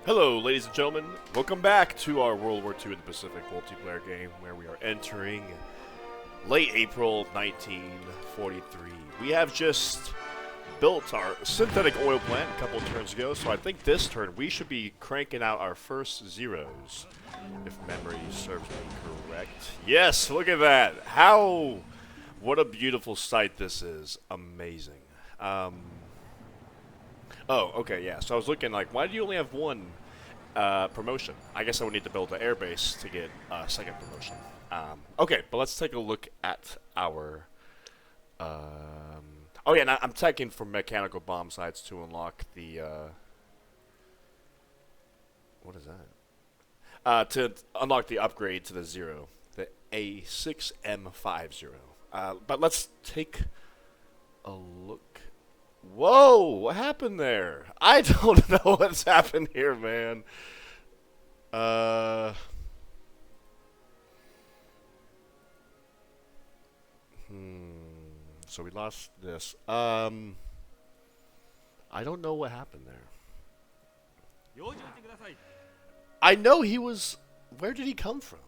Hello, ladies and gentlemen. Welcome back to our World War II in the Pacific multiplayer game, where we are entering late April 1943. We have just built our synthetic oil plant a couple of turns ago, so I think this turn we should be cranking out our first zeros, if memory serves me correct. Yes, look at that. What a beautiful sight this is. Amazing. Oh, okay, yeah. So I was looking like, why do you only have one promotion? I guess I would need to build an airbase to get a second promotion. Okay, but let's take a look at our... oh yeah, and I'm checking for mechanical bomb sites to unlock the... what is that? To unlock the upgrade to the Zero, the A6M50. But let's take a look. Whoa, what happened there? I don't know what's happened here, man. So we lost this. I don't know what happened there. I know he was... Where did he come from?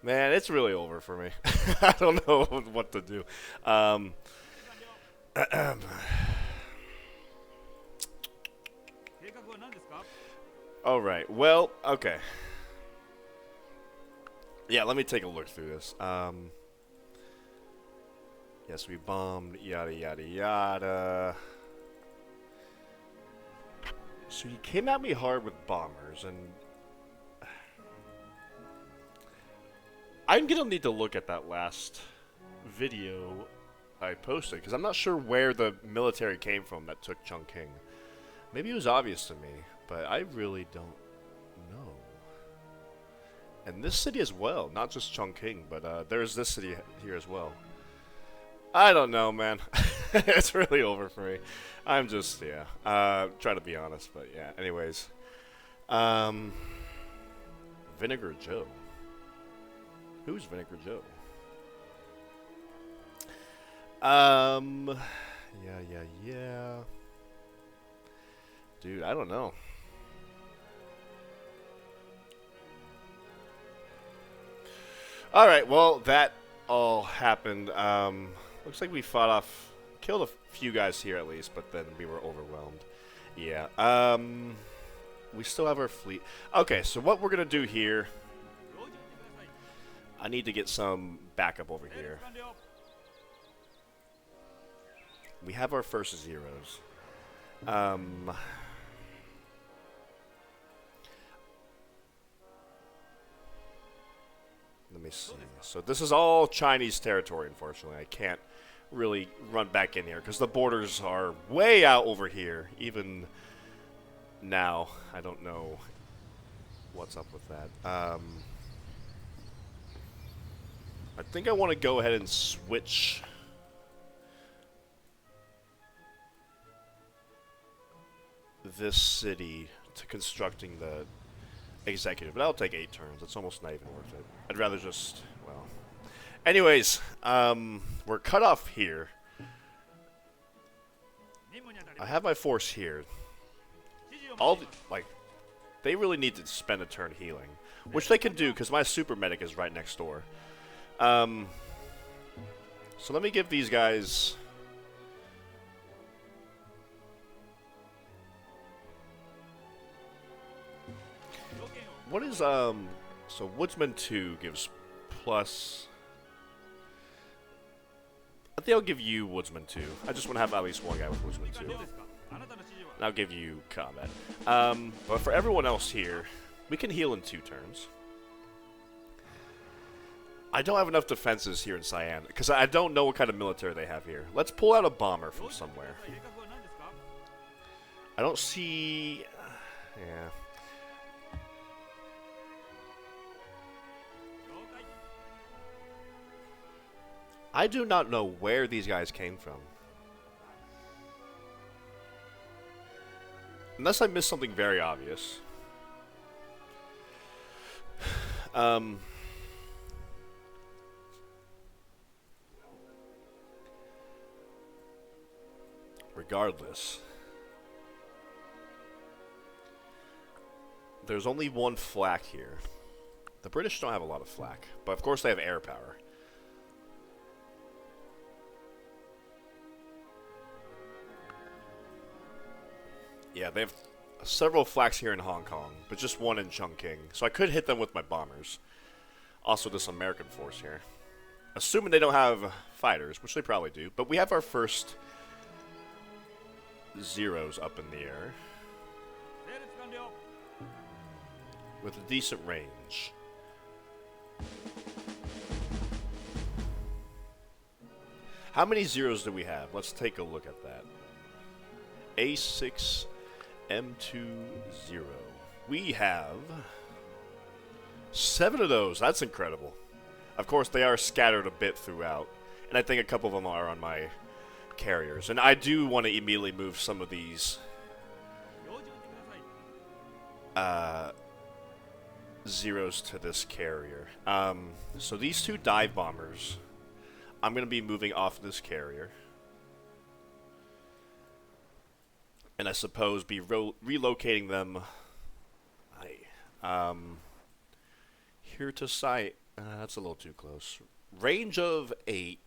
Man, it's really over for me. I don't know what to do. Alright, well, okay. Yeah, let me take a look through this. Yes, we bombed, yada yada yada. So he came at me hard with bombers, and... I'm gonna need to look at that last video I posted, because I'm not sure where the military came from that took Chungking. Maybe it was obvious to me, but I really don't know. And this city as well, not just Chungking, but there's this city here as well. I don't know, man. It's really over for me. I'm just, yeah, trying to be honest, but yeah, anyways. Vinegar Joe. Who's Vinegar Joe? Yeah. Dude, I don't know. Alright, well, that all happened. Looks like we killed a few guys here at least, but then we were overwhelmed. Yeah, we still have our fleet. Okay, so what we're gonna do here... I need to get some backup over here. We have our first zeros. Let me see. So this is all Chinese territory, unfortunately. I can't really run back in here because the borders are way out over here. Even now, I don't know what's up with that. I think I want to go ahead and switch this city to constructing the executive, but that'll take 8 turns. It's almost not even worth it. I'd rather just, well... Anyways, we're cut off here. I have my force here. They really need to spend a turn healing, which they can do because my super medic is right next door. So let me give these guys... What is, so Woodsman 2 gives plus... I think I'll give you Woodsman 2. I just want to have at least one guy with Woodsman 2. And I'll give you combat. But for everyone else here, we can heal in 2 turns. I don't have enough defenses here in Cyan, because I don't know what kind of military they have here. Let's pull out a bomber from somewhere. I don't see... yeah. I do not know where these guys came from. Unless I missed something very obvious. Regardless, there's only one flak here. The British don't have a lot of flak, but of course they have air power. Yeah, they have several flaks here in Hong Kong, but just one in Chungking. So I could hit them with my bombers. Also this American force here. Assuming they don't have fighters, which they probably do. But we have our first zeros up in the air. With a decent range. How many zeros do we have? Let's take a look at that. A6 M20. We have 7 of those. That's incredible. Of course, they are scattered a bit throughout. And I think a couple of them are on my carriers. And I do want to immediately move some of these zeros to this carrier. So these 2 dive bombers, I'm going to be moving off this carrier. And I suppose be relocating them here to site. That's a little too close. Range of 8.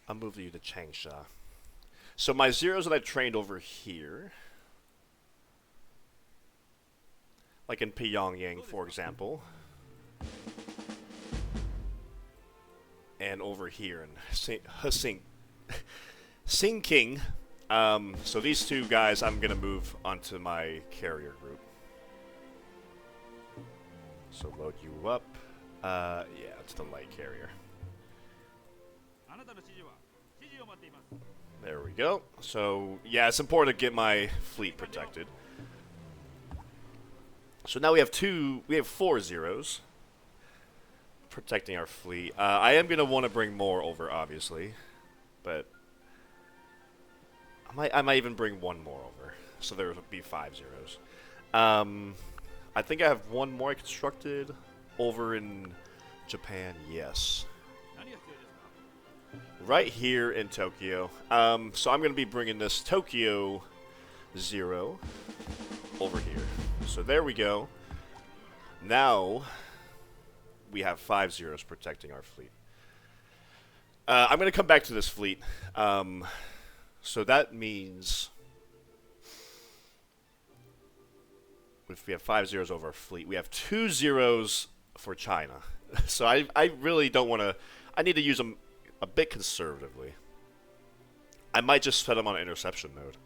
I'll move you to Changsha. So my zeros that I trained over here, like in Pyongyang, for example, and over here in Sinking. So these 2 guys, I'm gonna move onto my carrier group. So load you up. Yeah, it's the light carrier. There we go. So, yeah, it's important to get my fleet protected. So now we have 4 zeros protecting our fleet. I am going to want to bring more over, obviously. But I might even bring 1 more over. So there will be 5 zeros. I think I have 1 more constructed over in Japan. Yes. Right here in Tokyo. So I'm going to be bringing this Tokyo 0 over here. So there we go. Now we have 5 zeros protecting our fleet. I'm going to come back to this fleet. So that means if we have 5 zeros over our fleet, we have 2 zeros for China. So I really don't want to. I need to use them a bit conservatively. I might just set them on interception mode.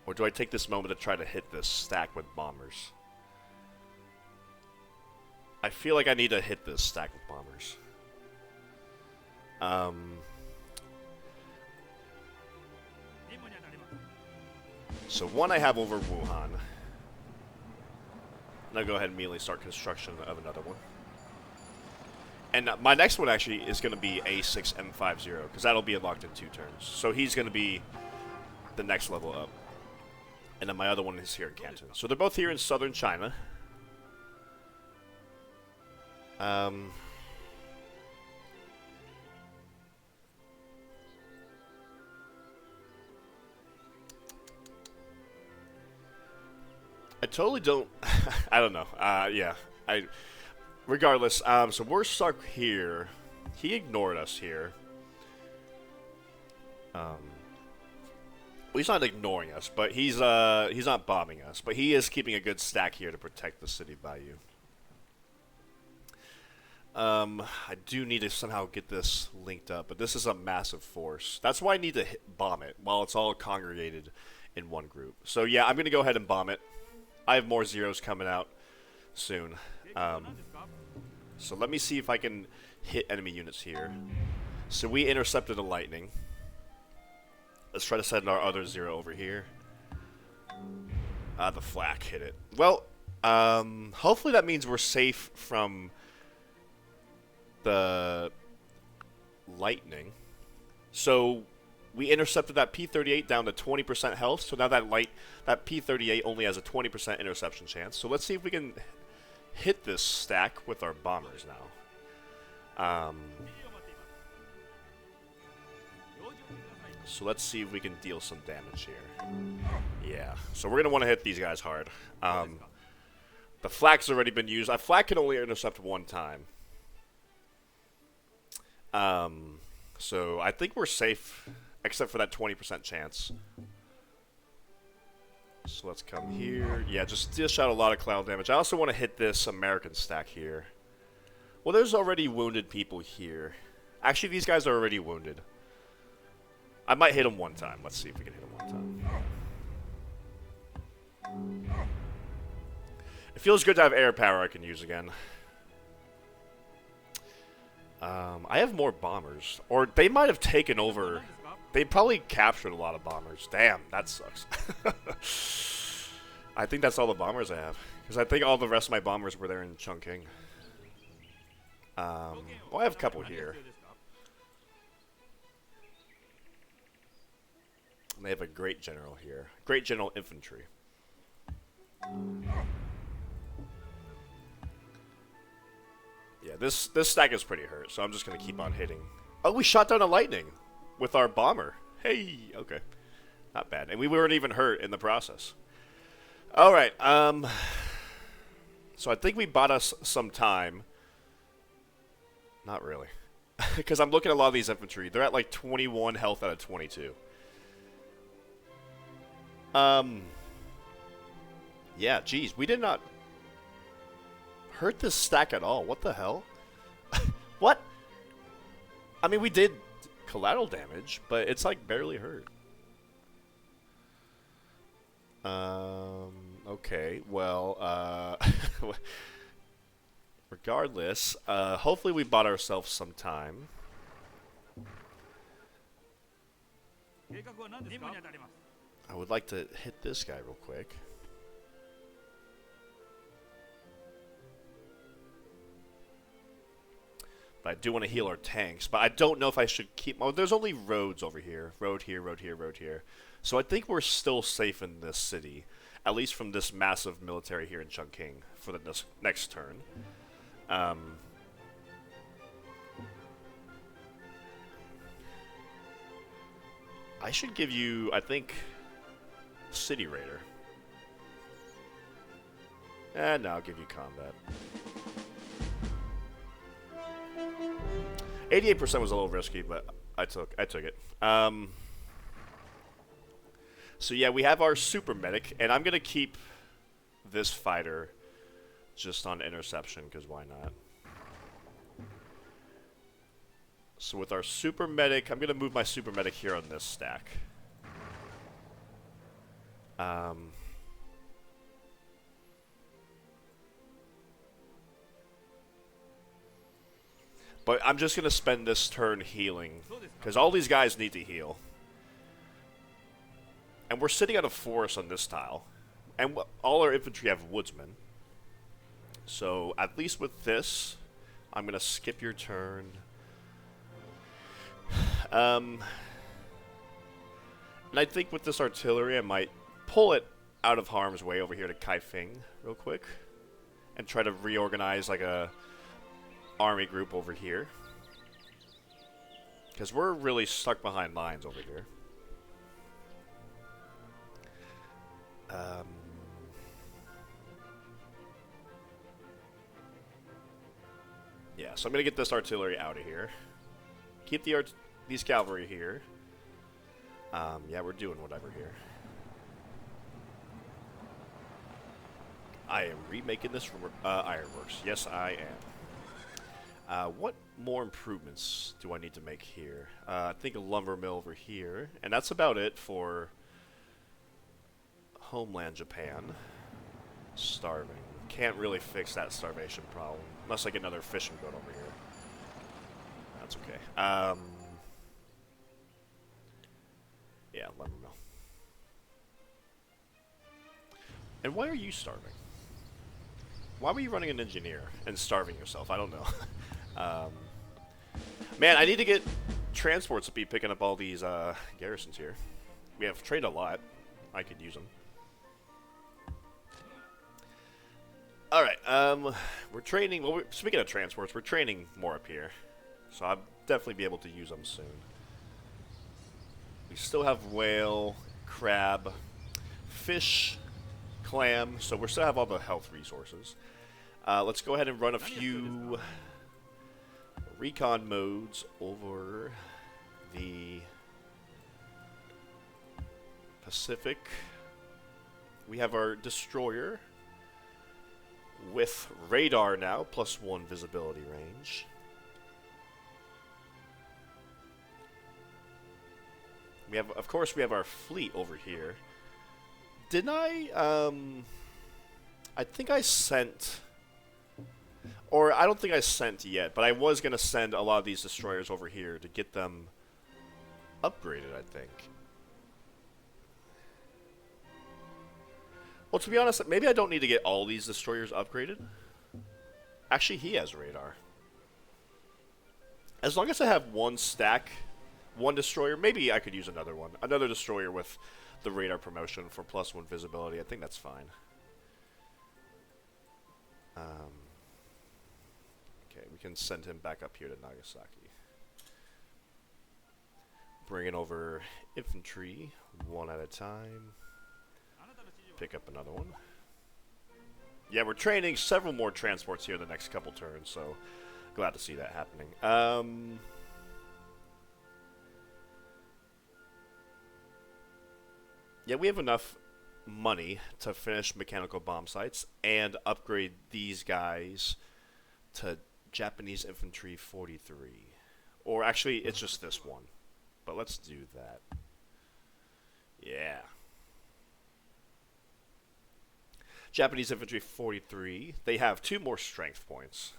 Or do I take this moment to try to hit this stack with bombers? I feel like I need to hit this stack with bombers. So 1 I have over Wuhan. And I'll go ahead and immediately start construction of another one. And my next one actually is going to be A6M50, because that'll be unlocked in 2 turns. So he's going to be the next level up. And then my other one is here in Canton. So they're both here in southern China. I totally don't. I don't know. Yeah. Regardless. So we're stuck here. He ignored us here. Well, he's not ignoring us, but he's not bombing us. But he is keeping a good stack here to protect the city value. I do need to somehow get this linked up, but this is a massive force. That's why I need to bomb it while it's all congregated in one group. So yeah, I'm gonna go ahead and bomb it. I have more zeros coming out soon. So let me see if I can hit enemy units here. So we intercepted a lightning. Let's try to send our other 0 over here. The flak hit it. Well, hopefully that means we're safe from the lightning. So we intercepted that P-38 down to 20% health. So now that P-38 only has a 20% interception chance. So let's see if we can hit this stack with our bombers now. So let's see if we can deal some damage here. Yeah, so we're going to want to hit these guys hard. The flak's already been used. A flak can only intercept one time. So I think we're safe, except for that 20% chance. So let's come here. Yeah, just dish out a lot of cloud damage. I also want to hit this American stack here. Well, there's already wounded people here. Actually, these guys are already wounded. I might hit them one time. Let's see if we can hit them one time. It feels good to have air power I can use again. I have more bombers. Or they might have taken over. They probably captured a lot of bombers. Damn, that sucks. I think that's all the bombers I have. Because I think all the rest of my bombers were there in Chungking. Well, I have a couple here. And they have a great general here. Great general infantry. Yeah, this stack is pretty hurt, so I'm just going to keep on hitting. Oh, we shot down a lightning with our bomber. Hey, okay. Not bad. And we weren't even hurt in the process. Alright, so I think we bought us some time. Not really. Because I'm looking at a lot of these infantry. They're at like 21 health out of 22. Yeah, geez, we did not hurt this stack at all. What the hell? What? I mean, we did collateral damage, but it's like barely hurt. Okay, well, regardless, hopefully we bought ourselves some time. I would like to hit this guy real quick. But I do want to heal our tanks, but I don't know if I should keep... Oh, there's only roads over here. Road here, road here, road here. So I think we're still safe in this city. At least from this massive military here in Chungking for the next turn. I should give you, I think, City Raider. And no, I'll give you combat. 88% was a little risky, but I took it. So yeah, we have our super medic, and I'm gonna keep this fighter just on interception, because why not? So with our super medic, I'm gonna move my super medic here on this stack. But I'm just gonna spend this turn healing, because all these guys need to heal. And we're sitting on a forest on this tile. And all our infantry have woodsmen. So, at least with this, I'm going to skip your turn. And I think with this artillery, I might pull it out of harm's way over here to Kaifeng real quick. And try to reorganize like a army group over here. Because we're really stuck behind lines over here. Yeah, so I'm going to get this artillery out of here. Keep these cavalry here. Yeah, we're doing whatever here. I am remaking this from Ironworks. Yes, I am. What more improvements do I need to make here? I think a lumber mill over here. And that's about it for homeland Japan. Starving. Can't really fix that starvation problem. Unless I get another fishing boat over here. That's okay. Yeah, lumber mill. And why are you starving? Why were you running an engineer and starving yourself? I don't know. Man, I need to get transports will be picking up all these garrisons here. We have trade a lot. I could use them. All right. We're training. Well, speaking of transports, we're training more up here, so I'll definitely be able to use them soon. We still have whale, crab, fish, clam, so we still have all the health resources. Let's go ahead and run a few recon modes over the Pacific. We have our destroyer with radar now, +1 visibility range. We have, of course, we have our fleet over here. Didn't I think I sent, or I don't think I sent yet, but I was going to send a lot of these destroyers over here to get them upgraded, I think. Well, to be honest, maybe I don't need to get all these destroyers upgraded. Actually, he has radar. As long as I have one stack, one destroyer, maybe I could use another one. Another destroyer with the radar promotion for +1 visibility. I think that's fine. Okay, we can send him back up here to Nagasaki. Bringing over infantry one at a time. Pick up another one. Yeah, we're training several more transports here the next couple turns, so glad to see that happening. Yeah, we have enough money to finish mechanical bomb sites and upgrade these guys to Japanese Infantry 43. Or actually, it's just this one. But let's do that. Yeah. Japanese Infantry 43. They have 2 more strength points.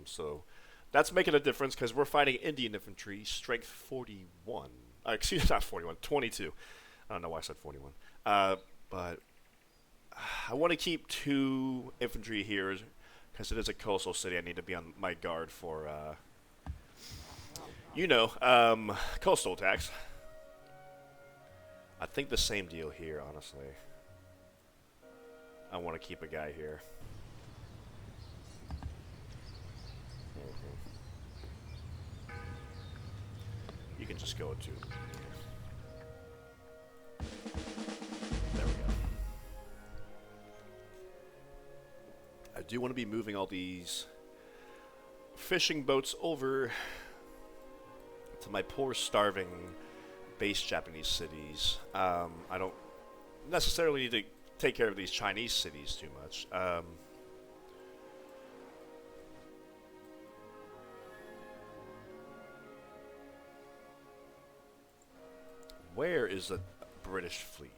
So that's making a difference because we're fighting Indian Infantry, strength 41. Excuse me, not 41, 22. I don't know why I said 41. But I want to keep 2 infantry here because it is a coastal city. I need to be on my guard for, coastal attacks. I think the same deal here, honestly. I want to keep a guy here. You can just go to... There we go. I do want to be moving all these fishing boats over to my poor starving base Japanese cities. I don't necessarily need to take care of these Chinese cities too much. Where is the British fleet?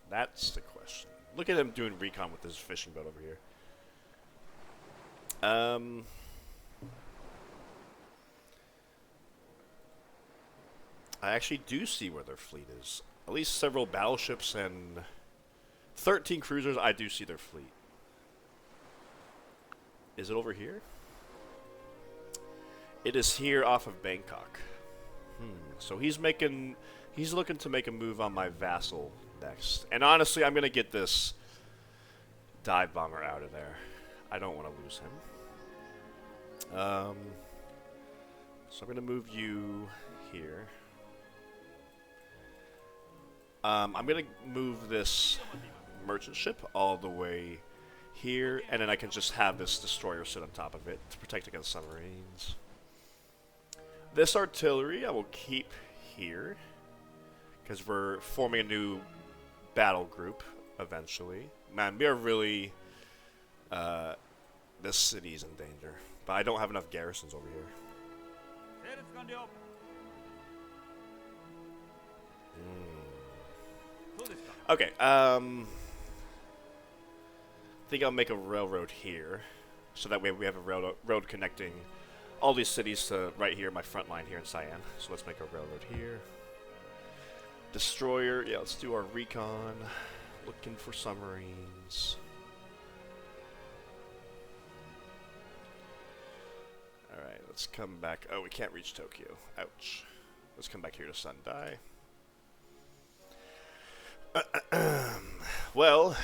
That's the question. Look at him doing recon with his fishing boat over here. I actually do see where their fleet is. At least several battleships and 13 cruisers. I do see their fleet. Is it over here? It is here off of Bangkok. So he's looking to make a move on my vassal next. And honestly, I'm going to get this dive bomber out of there. I don't want to lose him. So I'm going to move you here. I'm going to move this merchant ship all the way here, and then I can just have this destroyer sit on top of it to protect against submarines. This artillery I will keep here, because we're forming a new battle group eventually. Man, we are really... this city is in danger. But I don't have enough garrisons over here. Okay, think I'll make a railroad here, so that way we have a road connecting all these cities to right here, my front line here in Siam. So let's make a railroad here. Destroyer, yeah, let's do our recon. Looking for submarines. Alright, let's come back. Oh, we can't reach Tokyo. Ouch. Let's come back here to Sendai. Well,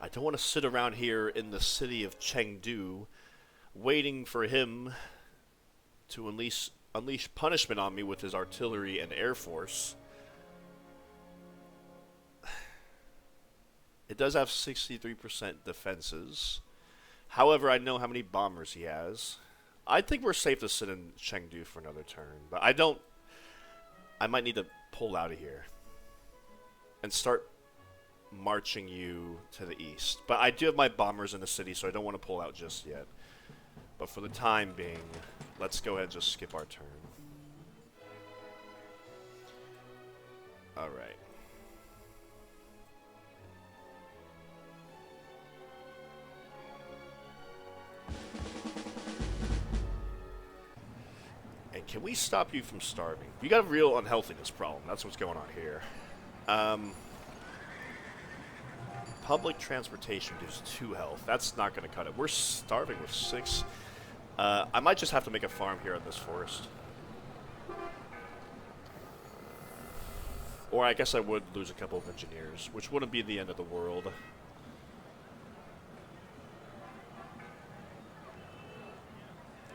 I don't want to sit around here in the city of Chengdu waiting for him to unleash punishment on me with his artillery and air force. It does have 63% defenses. However, I know how many bombers he has. I think we're safe to sit in Chengdu for another turn, but I might need to pull out of here and start marching you to the east. But I do have my bombers in the city, so I don't want to pull out just yet. But for the time being, let's go ahead and just skip our turn. Alright. And can we stop you from starving? You got a real unhealthiness problem. That's what's going on here. Public transportation gives 2 health. That's not going to cut it. We're starving with 6. I might just have to make a farm here in this forest. Or I guess I would lose a couple of engineers, which wouldn't be the end of the world.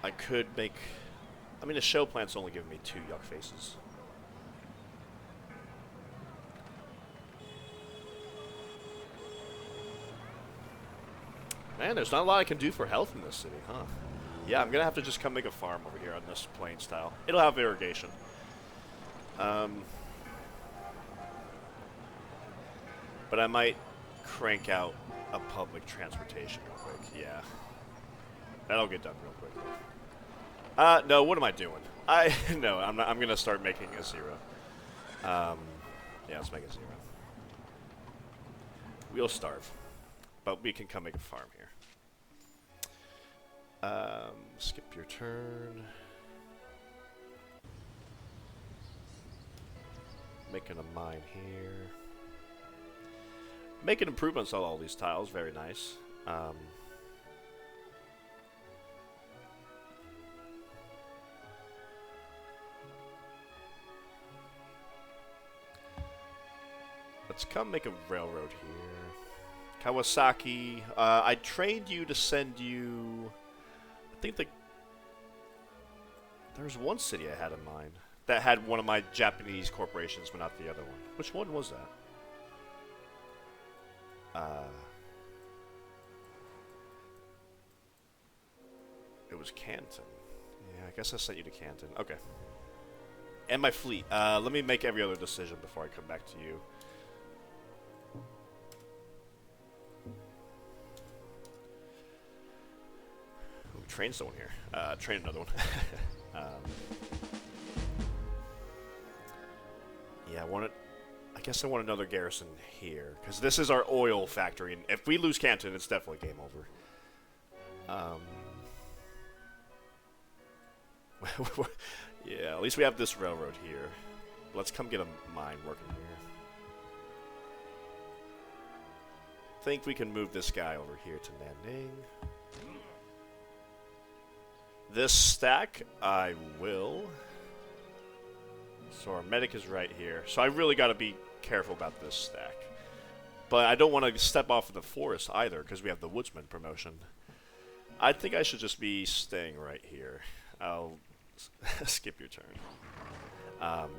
I could make... I mean, the show plant's only giving me 2 yuck faces. Man, there's not a lot I can do for health in this city, huh? Yeah, I'm gonna have to just come make a farm over here on this plain style. It'll have irrigation. But I might crank out a public transportation real quick. Yeah. That'll get done real quick. No, what am I doing? No, I'm not. I'm gonna start making a 0. Yeah, let's make a 0. We'll starve, but we can come make a farm here. Skip your turn. Making a mine here. Making improvements on all these tiles. Very nice. Let's come make a railroad here. Kawasaki. I trained you to send you... I think there's one city I had in mind that had one of my Japanese corporations, but not the other one. Which one was that? It was Canton. Yeah, I guess I sent you to Canton. Okay. And my fleet. Let me make every other decision before I come back to you. Train someone here. Train another one. Yeah, I guess I want another garrison here because this is our oil factory, and if we lose Canton, it's definitely game over. Yeah, at least we have this railroad here. Let's come get a mine working here. Think we can move this guy over here to Nanning. This stack, I will. So our medic is right here. So I really got to be careful about this stack. But I don't want to step off of the forest either, because we have the woodsman promotion. I think I should just be staying right here. I'll skip your turn.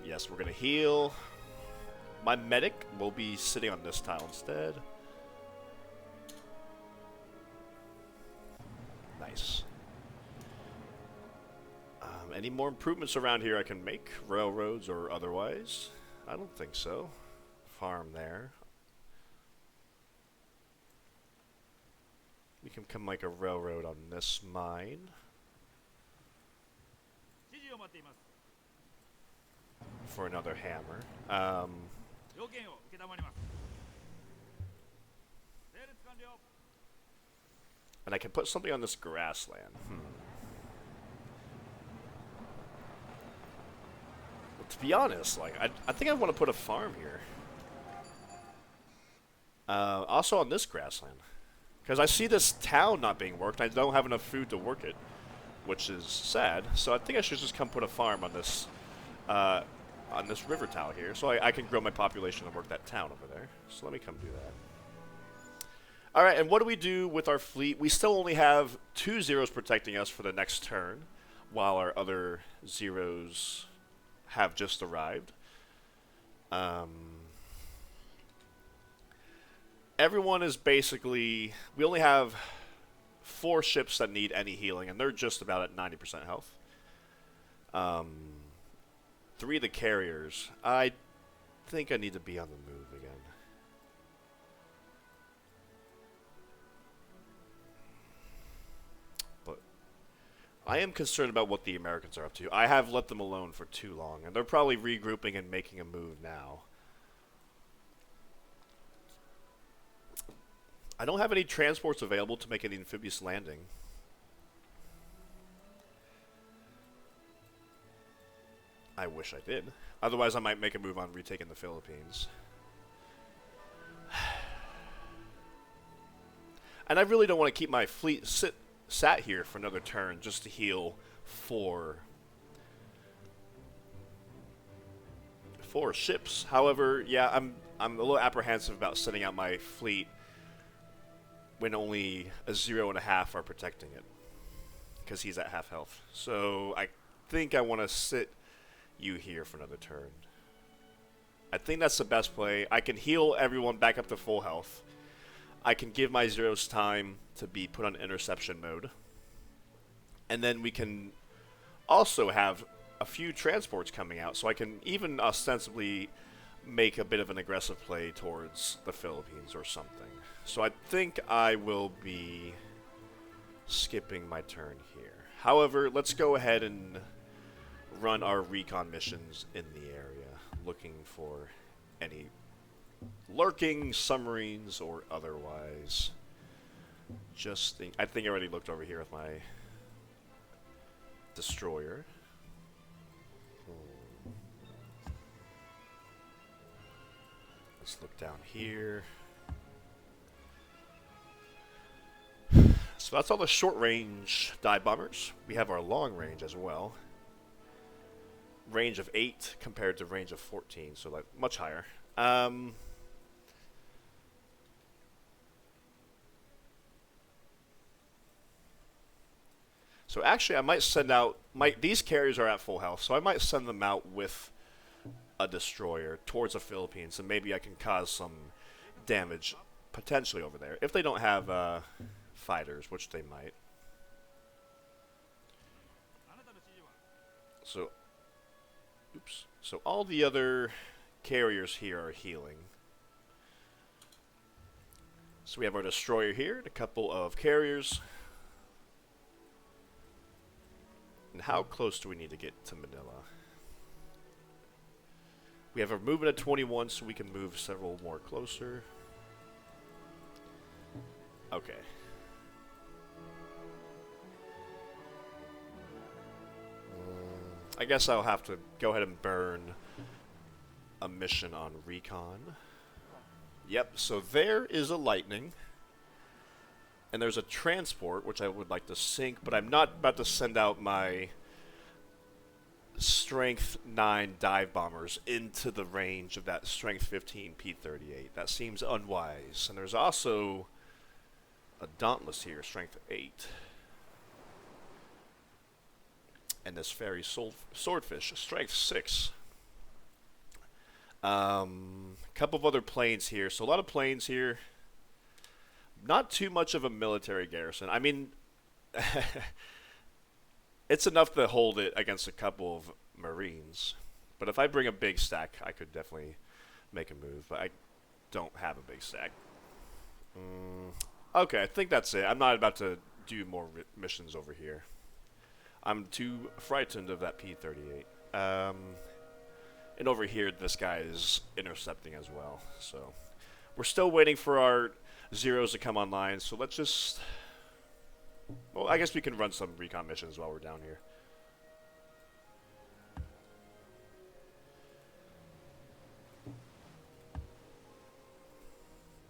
Yes, we're going to heal. My medic will be sitting on this tile instead. Nice. Any more improvements around here I can make? Railroads or otherwise? I don't think so. Farm there. We can come make a railroad on this mine. For another hammer. And I can put something on this grassland. To be honest, like I think I want to put a farm here. Also on this grassland. Because I see this town not being worked. I don't have enough food to work it, which is sad. So I think I should just come put a farm uh, on this river tile here, so I can grow my population and work that town over there. So let me come do that. All right, and what do we do with our fleet? We still only have 2 zeros protecting us for the next turn, while our other zeros have just arrived. Everyone is basically... We only have 4 ships that need any healing, and they're just about at 90% health. 3 of the carriers. I think I need to be on the move again. But I am concerned about what the Americans are up to. I have let them alone for too long, and they're probably regrouping and making a move now. I don't have any transports available to make an amphibious landing. I wish I did. Otherwise, I might make a move on retaking the Philippines. And I really don't want to keep my fleet sat here for another turn just to heal 4 ships. However, yeah, I'm a little apprehensive about sending out my fleet when only a 0.5 are protecting it, because he's at half health. So I think I want to sit you here for another turn. I think that's the best play. I can heal everyone back up to full health. I can give my zeros time to be put on interception mode. And then we can also have a few transports coming out, so I can even ostensibly make a bit of an aggressive play towards the Philippines or something. So I think I will be skipping my turn here. However, let's go ahead and run our recon missions in the area, looking for any lurking submarines or otherwise. I think I already looked over here with my destroyer. Let's look down here. So that's all the short-range dive bombers. We have our long range as well. Range of 8 compared to range of 14, so like much higher. So actually, I might send out... These carriers are at full health, so I might send them out with a destroyer towards the Philippines, and maybe I can cause some damage potentially over there. If they don't have fighters, which they might. So, oops. So all the other carriers here are healing. So we have our destroyer here, and a couple of carriers. And how close do we need to get to Manila? We have a movement of 21, so we can move several more closer. Okay. I guess I'll have to go ahead and burn a mission on recon. Yep, so there is a lightning. And there's a transport, which I would like to sink, but I'm not about to send out my Strength 9 dive bombers into the range of that Strength 15 P-38. That seems unwise. And there's also a Dauntless here, Strength 8. And this Fairy Swordfish, Strength 6. Couple of other planes here. So a lot of planes here. Not too much of a military garrison. I mean, it's enough to hold it against a couple of Marines. But if I bring a big stack, I could definitely make a move. But I don't have a big stack. Okay, I think that's it. I'm not about to do more missions over here. I'm too frightened of that P-38. And over here, this guy is intercepting as well. So we're still waiting for our zeros to come online. So let's just... Well, I guess we can run some recon missions while we're down here.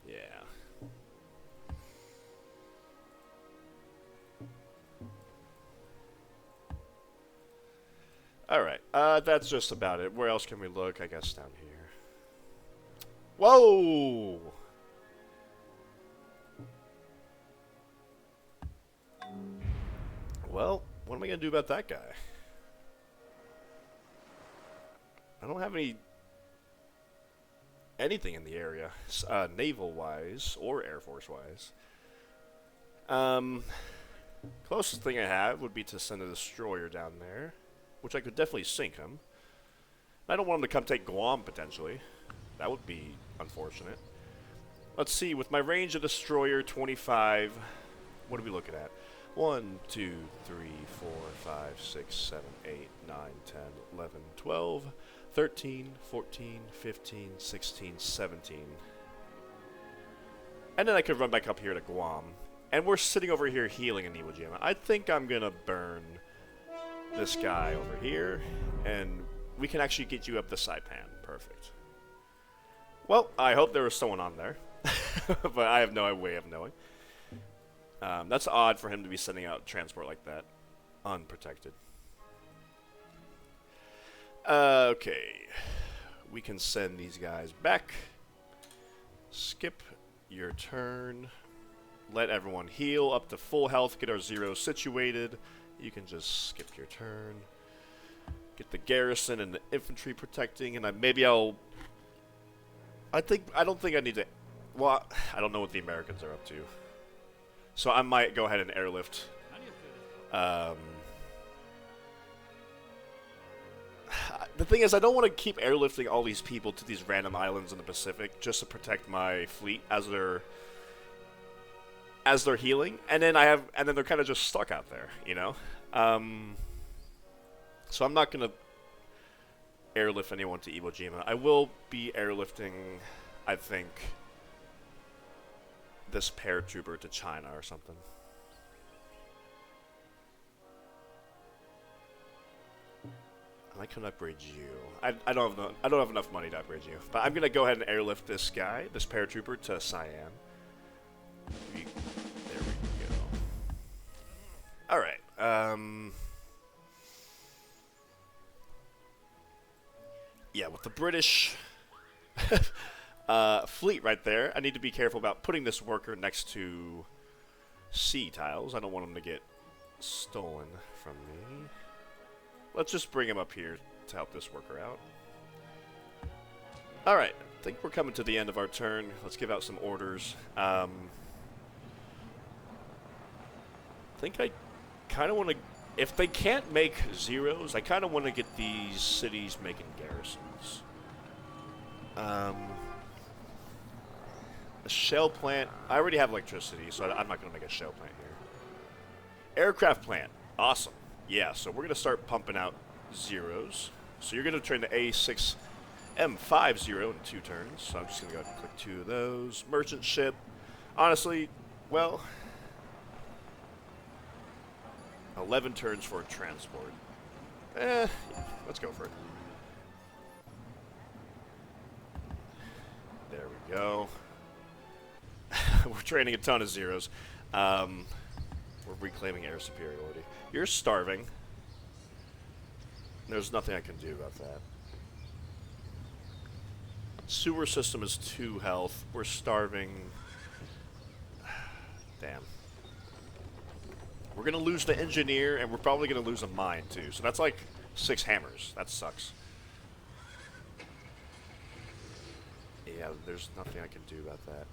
Yeah. Alright, that's just about it. Where else can we look? I guess down here. Whoa! Well, what am I going to do about that guy? I don't have anything in the area, naval-wise or Air Force-wise. Closest thing I have would be to send a destroyer down there, which I could definitely sink him. I don't want him to come take Guam, potentially. That would be unfortunate. Let's see, with my range of destroyer, 25, what are we looking at? 1, 2, 3, 4, 5, 6, 7, 8, 9, 10, 11, 12, 13, 14, 15, 16, 17. And then I could run back up here to Guam. And we're sitting over here healing in Iwo Jima. I think I'm going to burn this guy over here. And we can actually get you up the Saipan. Perfect. Well, I hope there was someone on there. But I have no way of knowing. That's odd for him to be sending out transport like that. Unprotected. Okay. We can send these guys back. Skip your turn. Let everyone heal up to full health. Get our zeros situated. You can just skip your turn. Get the garrison and the infantry protecting, and maybe I'll... I don't think I need to... Well, I don't know what the Americans are up to. So I might go ahead and airlift. The thing is, I don't want to keep airlifting all these people to these random islands in the Pacific just to protect my fleet as they're healing, and then they're kind of just stuck out there, you know. So I'm not gonna airlift anyone to Iwo Jima. I will be airlifting, I think, this paratrooper to China or something. I can upgrade you. I don't have enough money to upgrade you, but I'm gonna go ahead and airlift this guy, this paratrooper, to Siam. There we go. All right. Yeah, with the British fleet right there, I need to be careful about putting this worker next to sea tiles. I don't want him to get stolen from me. Let's just bring him up here to help this worker out. Alright, I think we're coming to the end of our turn. Let's give out some orders. I think I kind of want to... If they can't make zeros, I kind of want to get these cities making garrisons. A shell plant. I already have electricity, so I'm not going to make a shell plant here. Aircraft plant. Awesome. Yeah, so we're going to start pumping out zeros. So you're going to turn the A6M50 in 2 turns. So I'm just going to go ahead and click 2 of those. Merchant ship. Honestly, well... 11 turns for transport. Let's go for it. There we go. We're training a ton of zeros. We're reclaiming air superiority. You're starving. There's nothing I can do about that. Sewer system is 2 health. We're starving. Damn. We're going to lose the engineer, and we're probably going to lose a mine, too. So that's like 6 hammers. That sucks. Yeah, there's nothing I can do about that.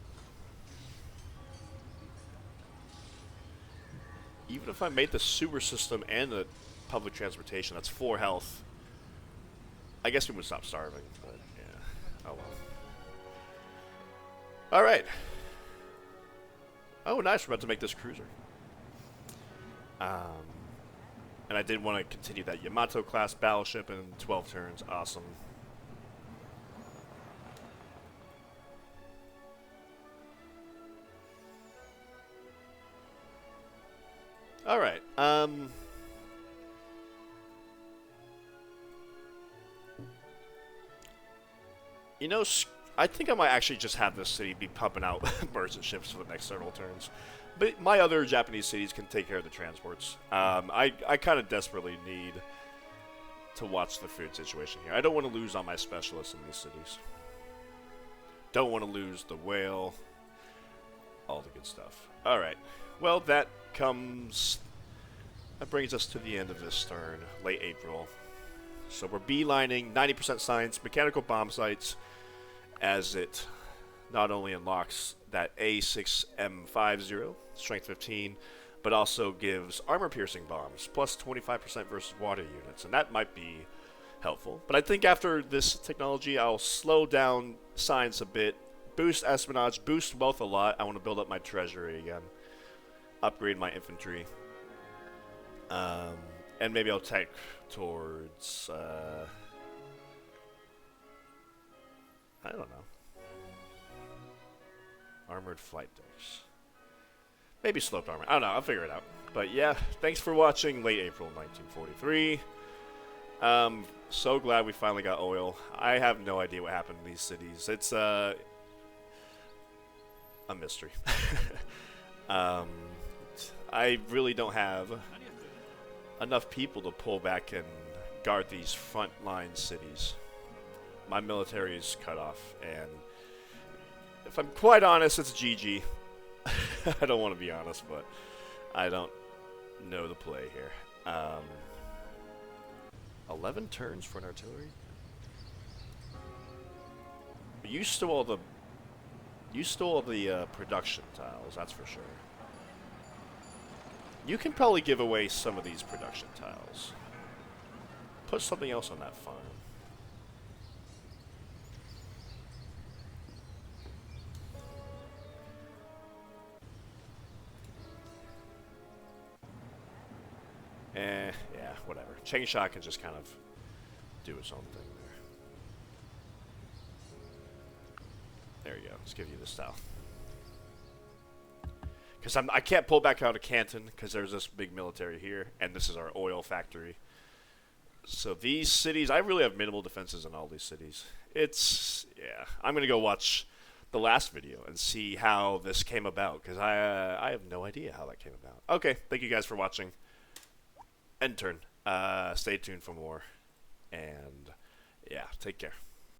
Even if I made the sewer system and the public transportation, that's 4 health. I guess we would stop starving, but yeah. Oh well. Alright. Oh, nice. We're about to make this cruiser. And I did want to continue that Yamato class battleship in 12 turns. Awesome. All right. You know, I think I might actually just have this city be pumping out merchant ships for the next several turns. But my other Japanese cities can take care of the transports. I kind of desperately need to watch the food situation here. I don't want to lose all my specialists in these cities. Don't want to lose the whale. All the good stuff. Alright. Well, that brings us to the end of this turn. Late April. So we're beelining 90% science, mechanical bomb sites, as it not only unlocks that A6M50, strength 15, but also gives armor-piercing bombs, plus 25% versus water units, and that might be helpful. But I think after this technology, I'll slow down science a bit, boost espionage, boost wealth a lot. I want to build up my treasury again, upgrade my infantry, and maybe I'll tech towards, I don't know, armored flight decks. Maybe sloped armor. I don't know. I'll figure it out. But yeah, thanks for watching Late April 1943. So glad we finally got oil. I have no idea what happened in these cities. It's a mystery. I really don't have enough people to pull back and guard these frontline cities. My military is cut off, and if I'm quite honest, it's GG. I don't want to be honest, but I don't know the play here. 11 turns for an artillery? You stole the production tiles, that's for sure. You can probably give away some of these production tiles. Put something else on that farm. Yeah, whatever. Changsha can just kind of do its own thing there. There you go. Let's give you this tile. Because I can't pull back out of Canton because there's this big military here, and this is our oil factory. So these cities, I really have minimal defenses in all these cities. Yeah. I'm going to go watch the last video and see how this came about, because I have no idea how that came about. Okay, thank you guys for watching. End turn. Stay tuned for more. And yeah, take care.